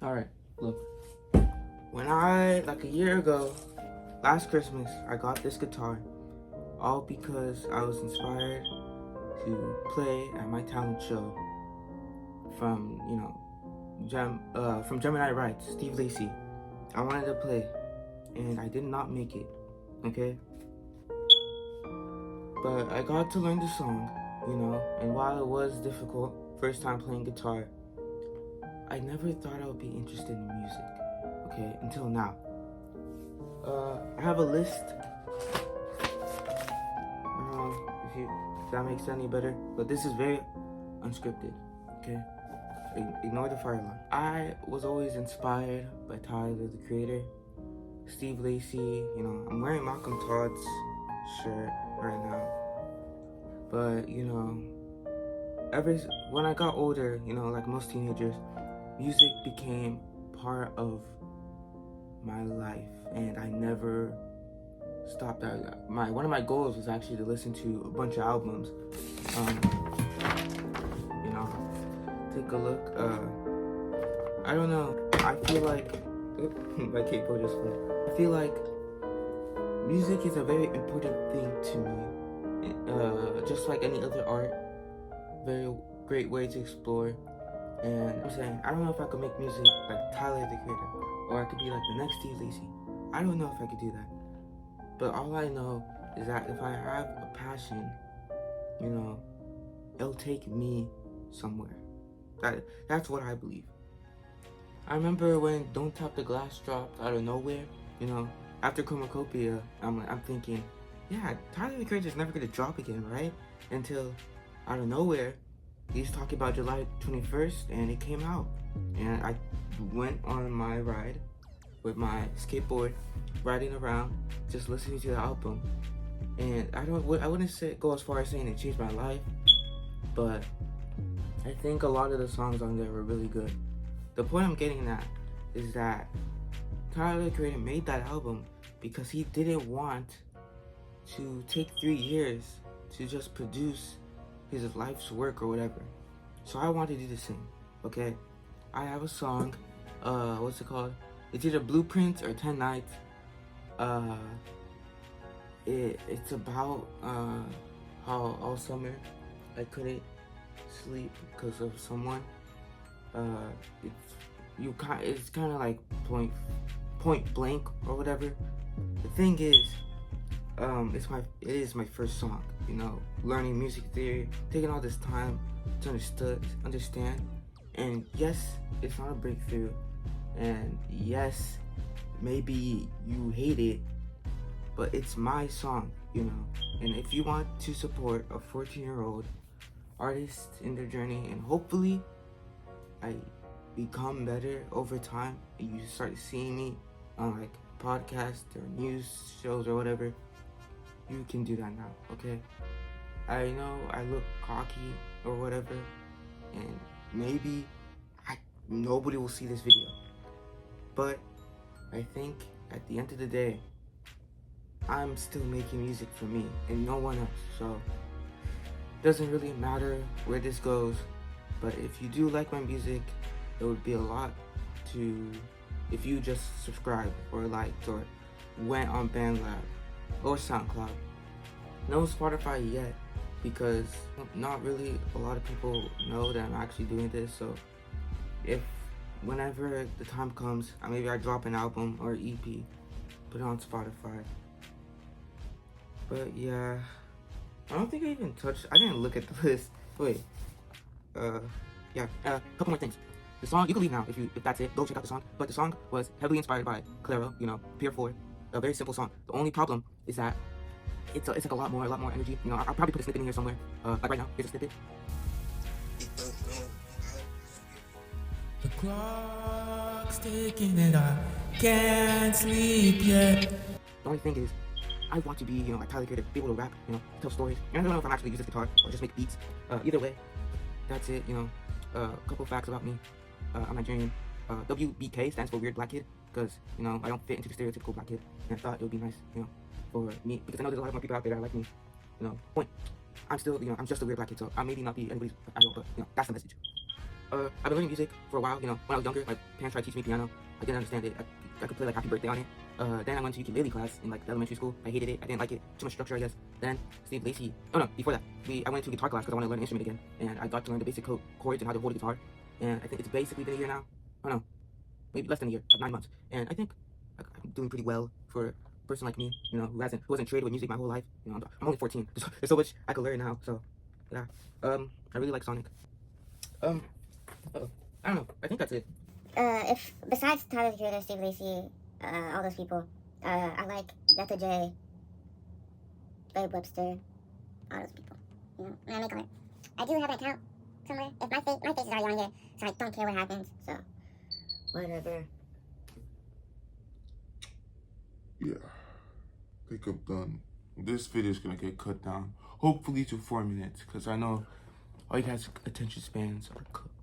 Alright, look. Like a year ago, last Christmas, I got this guitar. All because I was inspired to play at my talent show from, from Gemini Rights, Steve Lacy. I wanted to play, and I did not make it, okay? But I got to learn the song, and while it was difficult, first time playing guitar, I never thought I would be interested in music, okay, until now. I have a list. I don't know if that makes it any better, but this is very unscripted, okay? Ignore the fire alarm. I was always inspired by Tyler, the Creator, Steve Lacy. I'm wearing Malcolm Todd's shirt right now. But, when I got older, like most teenagers, music became part of my life, and I never stopped. One of my goals was actually to listen to a bunch of albums. Take a look. I don't know. I feel like my capo just fell. I feel like music is a very important thing to me. Just like any other art, very great way to explore. And I'm saying, I don't know if I could make music like Tyler, the Creator, or I could be like the next Steve Lacy. I don't know if I could do that. But all I know is that if I have a passion, it'll take me somewhere. That's what I believe. I remember when Don't Tap the Glass dropped out of nowhere, after Chromacopia, I'm thinking, yeah, Tyler the Creator is never gonna drop again, right? Until out of nowhere, he's talking about July 21st, and it came out. And I went on my ride with my skateboard, riding around, just listening to the album. And I wouldn't go as far as saying it changed my life, but I think a lot of the songs on there were really good. The point I'm getting at is that Tyler the Creator made that album because he didn't want to take 3 years to just produce his life's work or whatever. So I want to do the same, okay? I have a song, what's it called? It's either Blueprints or 10 Nights. It's about how all summer I couldn't sleep because of someone. It's kind of like point blank or whatever. The thing is, it is my first song. Learning music theory, taking all this time to understand. And yes, it's not a breakthrough. And yes, maybe you hate it, but it's my song, And if you want to support a 14-year-old artist in their journey, and hopefully I become better over time, and you start seeing me on like podcasts or news shows or whatever, you can do that now, okay? I know I look cocky or whatever, and maybe nobody will see this video, but I think at the end of the day, I'm still making music for me and no one else. So doesn't really matter where this goes, but if you do like my music, it would be a lot if you just subscribed or liked or went on bandlab or SoundCloud. No Spotify yet, because not really a lot of people know that I'm actually doing this. So whenever the time comes, maybe I drop an album or EP, put it on Spotify. But yeah, I don't think I didn't look at the list. Wait, couple more things. The song, you can leave now if that's it. Go check out the song. But the song was heavily inspired by Claro, Pier 4, a very simple song. The only problem is that it's like a lot more energy. I'll probably put a snippet in here somewhere. Like right now, here's a snippet. The clock's ticking and I can't sleep yet. The only thing is, I want to be, like Tyler Creator, be able to rap, tell stories. And I don't know if I'm actually use this guitar or just make beats. Either way, that's it, A couple facts about me. I'm Nigerian. WBK stands for Weird Black Kid, because, I don't fit into the stereotypical black kid. And I thought it would be nice, for me, because I know there's a lot more people out there that like me. Point. I'm still, I'm just a weird black kid, so I maybe not be anybody's idol, but, that's the message. I've been learning music for a while. You know, when I was younger, my parents tried to teach me piano. I didn't understand it. I could play like Happy Birthday on it. Then I went to ukulele class in like elementary school. I hated it. I didn't like it. Too much structure, I guess. Then Steve Lacey. Oh no, before that, I went to guitar class because I wanted to learn an instrument again, and I got to learn the basic chords and how to hold a guitar. And I think it's basically been a year now. Oh no, maybe less than a year, like 9 months. And I think I'm doing pretty well for a person like me, you know, who wasn't traded with music my whole life. You know, I'm only 14. There's so much I could learn now. So yeah, I really like Sonic. Uh-oh. I don't know. I think that's it. If besides Tyler the Creator, Steve Lacy, all those people, I like Beta J, Babe Webster, all those people. You know, and I make art. I do have an account somewhere. If my face is already on here, so I don't care what happens. So whatever. Yeah, I think I'm done. This video is gonna get cut down, hopefully to 4 minutes, because I know all you guys' attention spans are cooked.